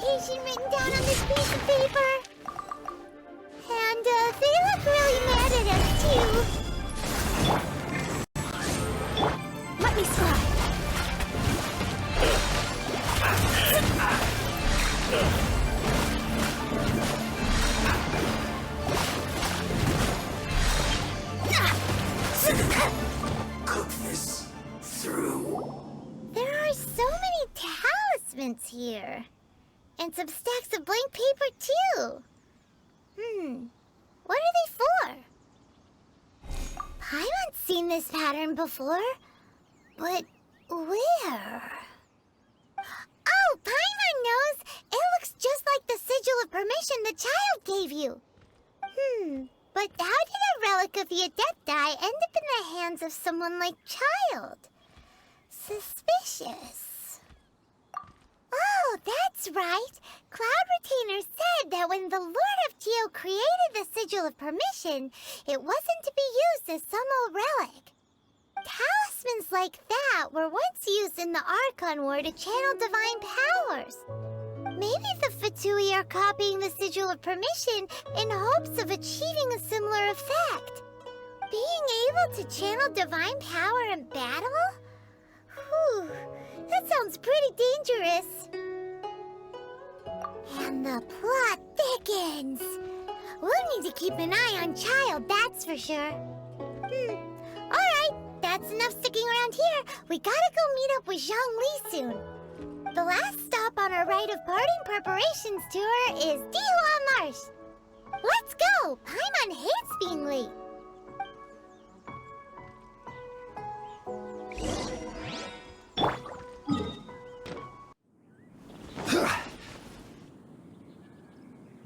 location written down on this piece of paper. And they look really mad at us, too. Let me slide. Cook this through. There are so many talismans here. And some stacks of blank paper, too. What are they for? Paimon's seen this pattern before. But where? Oh, Paimon knows! It looks just like the sigil of permission the child gave you. But how did a relic of the Adepti end up in the hands of someone like Child? Suspicious. Oh, that's right. Cloud Retainer said that when the Lord of Geo created the Sigil of Permission, it wasn't to be used as some old relic. Talismans like that were once used in the Archon War to channel divine powers. Maybe the Fatui are copying the Sigil of Permission in hopes of achieving a similar effect. Being able to channel divine power in battle? Whew, that sounds pretty dangerous. And the plot thickens. We'll need to keep an eye on Child, that's for sure. Alright, that's enough sticking around here. We gotta go meet up with Zhongli soon. The last stop on our rite of parting preparations tour is Dihua Marsh. Let's go! Paimon hates being late.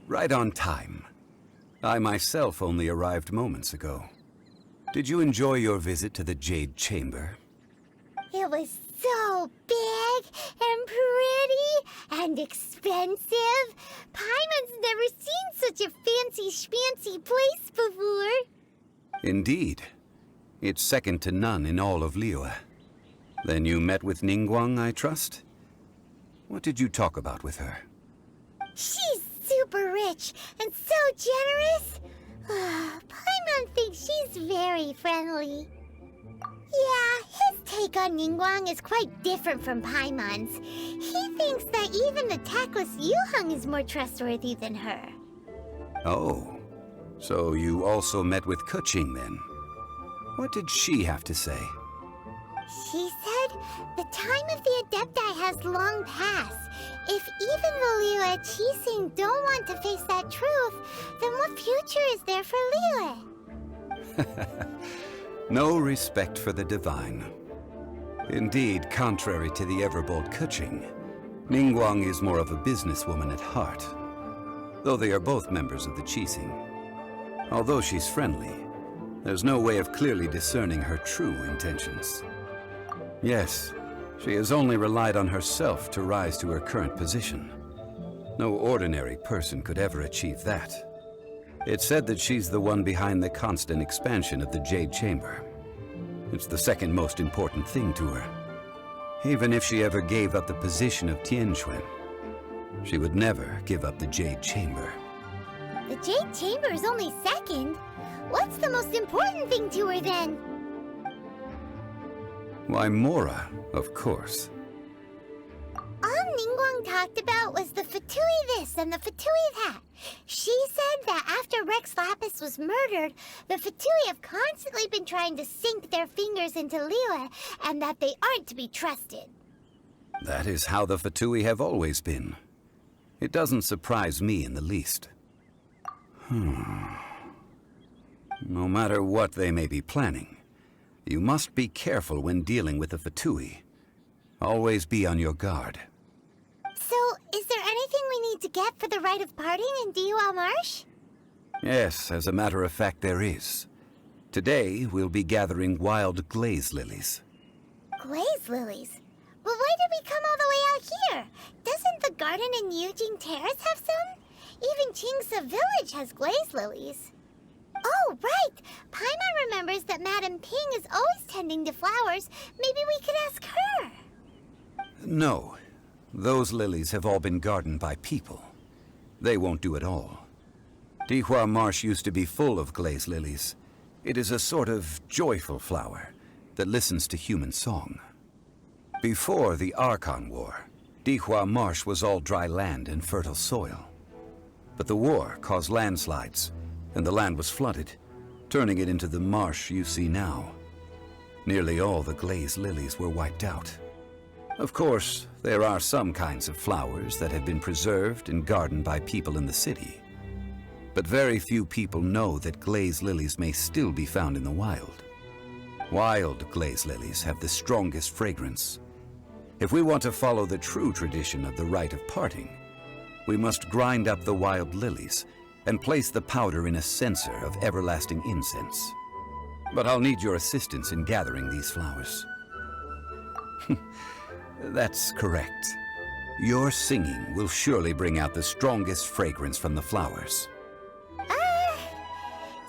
Right on time. I myself only arrived moments ago. Did you enjoy your visit to the Jade Chamber? It was so big and pretty and expensive. Paimon's never seen such a fancy schmancy place before. Indeed. It's second to none in all of Liyue. Then you met with Ningguang, I trust? What did you talk about with her? She's super rich and so generous. Paimon thinks she's very friendly. Yeah, his take on Ningguang is quite different from Paimon's. He thinks that even the tactless Yuheng is more trustworthy than her. Oh, so you also met with Keqing then? What did she have to say? She said the time of the Adepti has long passed. If even the Liyue Qixing don't want to face that truth, then what future is there for Liyue? No respect for the divine. Indeed, contrary to the ever-bold Keqing, Ningguang is more of a businesswoman at heart, though they are both members of the Qixing. Although she's friendly, there's no way of clearly discerning her true intentions. Yes, she has only relied on herself to rise to her current position. No ordinary person could ever achieve that. It's said that she's the one behind the constant expansion of the Jade Chamber. It's the second most important thing to her. Even if she ever gave up the position of Tianquan, she would never give up the Jade Chamber. The Jade Chamber is only second. What's the most important thing to her then? Why, Mora, of course. All Ningguang talked about was the Fatui this and the Fatui that. She said that after Rex Lapis was murdered, the Fatui have constantly been trying to sink their fingers into Liyue, and that they aren't to be trusted. That is how the Fatui have always been. It doesn't surprise me in the least. No matter what they may be planning, you must be careful when dealing with the Fatui. Always be on your guard. So, is there anything we need to get for the rite of parting in Dihua Marsh? Yes, as a matter of fact, there is. Today, we'll be gathering wild glaze lilies. Glaze lilies? But why did we come all the way out here? Doesn't the garden in Yujing Terrace have some? Even Qingse Village has glaze lilies. Oh, right! Paimon remembers that Madame Ping is always tending to flowers. Maybe we could ask her. No. those lilies have all been gardened by people. They won't do it all. Dihua Marsh used to be full of glaze lilies. It is a sort of joyful flower that listens to human song. Before the Archon War, Dihua Marsh was all dry land and fertile soil. But the war caused landslides, and the land was flooded, turning it into the marsh you see now. Nearly all the glaze lilies were wiped out. Of course, there are some kinds of flowers that have been preserved and gardened by people in the city. But very few people know that glaze lilies may still be found in the wild. Wild glaze lilies have the strongest fragrance. If we want to follow the true tradition of the rite of parting, we must grind up the wild lilies and place the powder in a censer of everlasting incense. But I'll need your assistance in gathering these flowers. That's correct. Your singing will surely bring out the strongest fragrance from the flowers.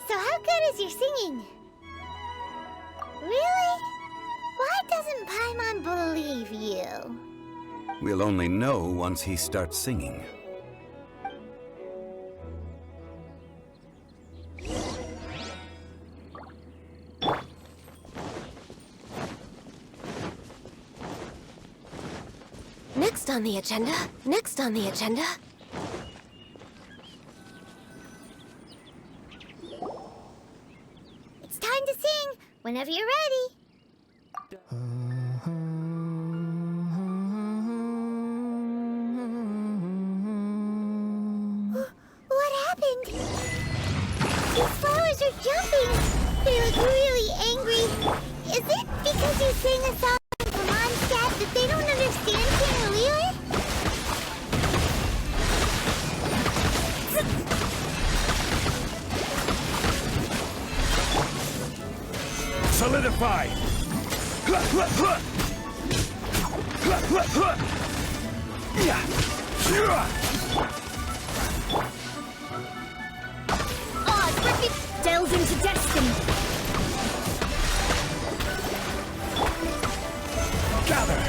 So how good is your singing? Really? Why doesn't Paimon believe you? We'll only know once he starts singing. Next on the agenda. Next on the agenda. It's time to sing, whenever you're ready. What happened? These flowers are jumping. They look really angry. Is it because you sang a song from Mondstadt that they don't understand King Solidify! Delve into destiny. Gather!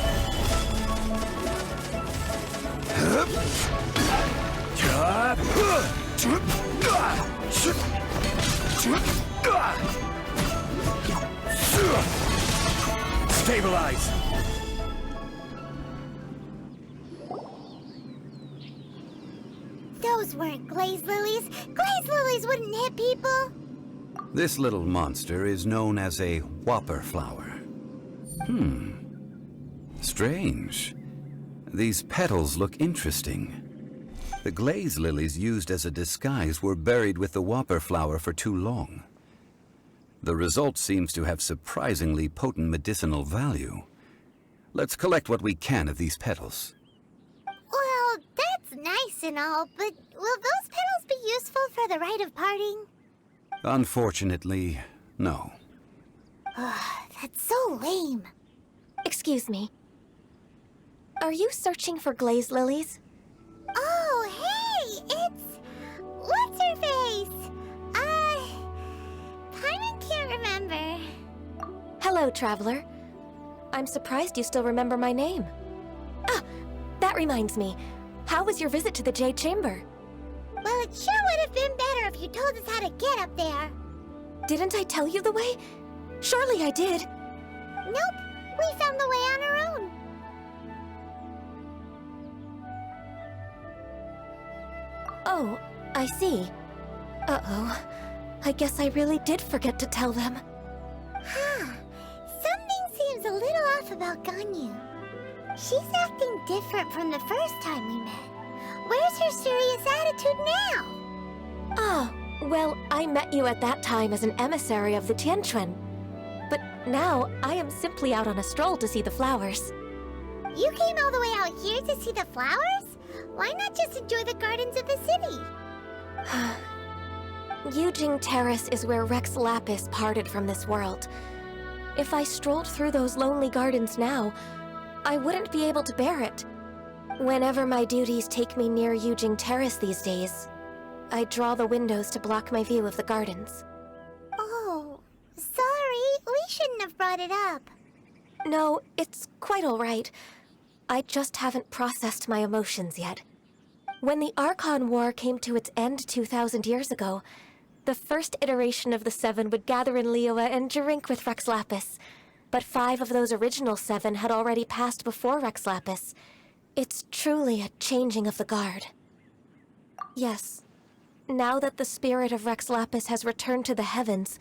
Stabilize! Those weren't glaze lilies. Glaze lilies wouldn't hit people. This little monster is known as a whopper flower. Strange. These petals look interesting. The glaze lilies used as a disguise were buried with the whopper flower for too long. The result seems to have surprisingly potent medicinal value. Let's collect what we can of these petals. Well, that's nice and all, but will those petals be useful for the rite of parting? Unfortunately, no. That's so lame. Excuse me. Are you searching for glaze lilies? Oh, hey! It's... What's-her-face? Paimon can't remember. Hello, traveler. I'm surprised you still remember my name. Ah, that reminds me. How was your visit to the Jade Chamber? Well, it sure would have been better if you told us how to get up there. Didn't I tell you the way? Surely I did. Nope, we found the way on our own. Oh, I see. Uh-oh. I guess I really did forget to tell them. Something seems a little off about Ganyu. She's acting different from the first time we met. Where's her serious attitude now? Ah, well, I met you at that time as an emissary of the Tianquan. But now, I am simply out on a stroll to see the flowers. You came all the way out here to see the flowers? Why not just enjoy the gardens of the city? Yujing Terrace is where Rex Lapis parted from this world. If I strolled through those lonely gardens now, I wouldn't be able to bear it. Whenever my duties take me near Yujing Terrace these days, I draw the windows to block my view of the gardens. Oh, sorry. We shouldn't have brought it up. No, it's quite all right. I just haven't processed my emotions yet. When the Archon War came to its end 2,000 years ago, the first iteration of the Seven would gather in Liyue and drink with Rex Lapis. But 5 of those original 7 had already passed before Rex Lapis. It's truly a changing of the guard. Yes, now that the spirit of Rex Lapis has returned to the heavens,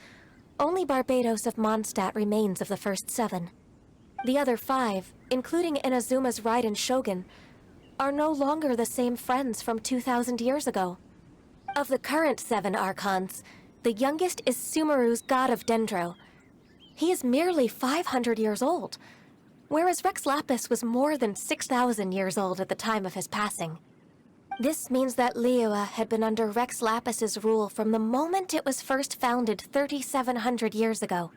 only Barbados of Mondstadt remains of the first 7. The other 5, including Inazuma's Raiden Shogun, are no longer the same friends from 2,000 years ago. Of the current 7 Archons, the youngest is Sumeru's god of Dendro. He is merely 500 years old, whereas Rex Lapis was more than 6,000 years old at the time of his passing. This means that Liyue had been under Rex Lapis's rule from the moment it was first founded 3,700 years ago.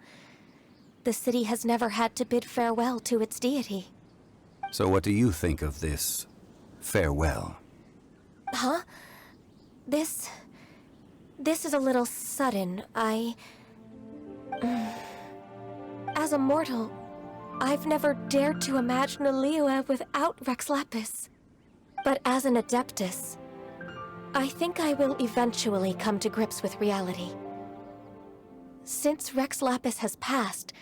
The city has never had to bid farewell to its deity. So what do you think of this farewell? Huh? This is a little sudden. As a mortal, I've never dared to imagine a Liyue without Rex Lapis. But as an Adeptus, I think I will eventually come to grips with reality. Since Rex Lapis has passed,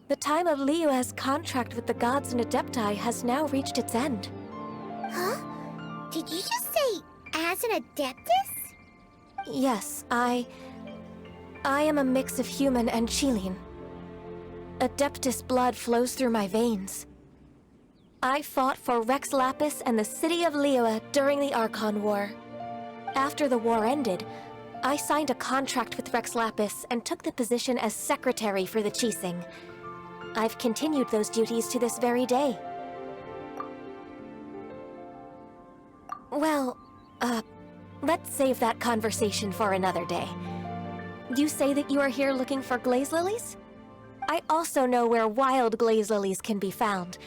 the time of Liyue's contract with the gods and Adepti has now reached its end. Huh? Did you just say, as an Adeptus? Yes, I am a mix of human and Chilean. Adeptus blood flows through my veins. I fought for Rex Lapis and the city of Liyue during the Archon War. After the war ended, I signed a contract with Rex Lapis and took the position as secretary for the Qixing. I've continued those duties to this very day. Well, let's save that conversation for another day. You say that you are here looking for glaze lilies? I also know where wild glaze lilies can be found.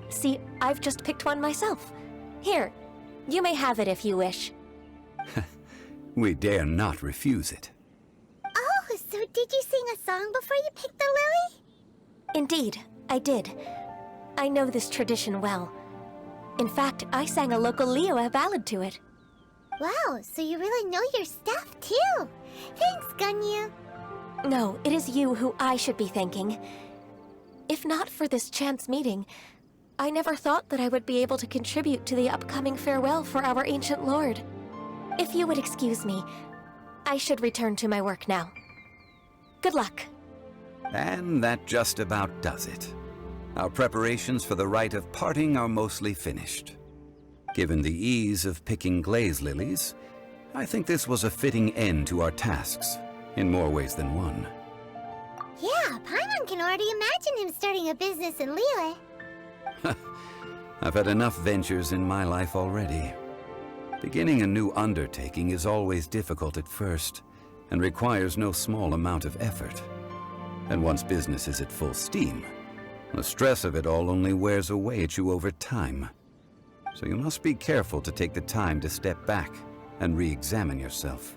See, I've just picked one myself. Here, you may have it if you wish. We dare not refuse it. Oh, so did you sing a song before you picked the lily? Indeed, I did. I know this tradition well. In fact, I sang a local Liyue ballad to it. Wow, so you really know your stuff, too. Thanks, Gunyu. No, it is you who I should be thanking. If not for this chance meeting, I never thought that I would be able to contribute to the upcoming farewell for our ancient lord. If you would excuse me, I should return to my work now. Good luck. And that just about does it. Our preparations for the rite of parting are mostly finished. Given the ease of picking glaze lilies, I think this was a fitting end to our tasks, in more ways than one. Yeah, Paimon can already imagine him starting a business in Liyue. I've had enough ventures in my life already. Beginning a new undertaking is always difficult at first, and requires no small amount of effort. And once business is at full steam, the stress of it all only wears away at you over time. So you must be careful to take the time to step back and re-examine yourself.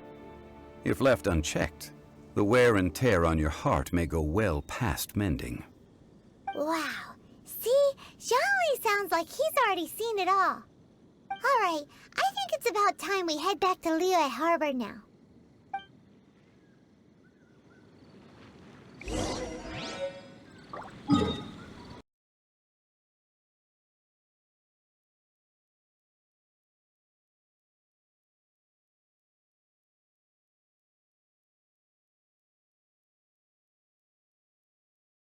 If left unchecked, the wear and tear on your heart may go well past mending. Wow. See? Zhongli sounds like he's already seen it all. Alright, I think it's about time we head back to Liyue Harbor now.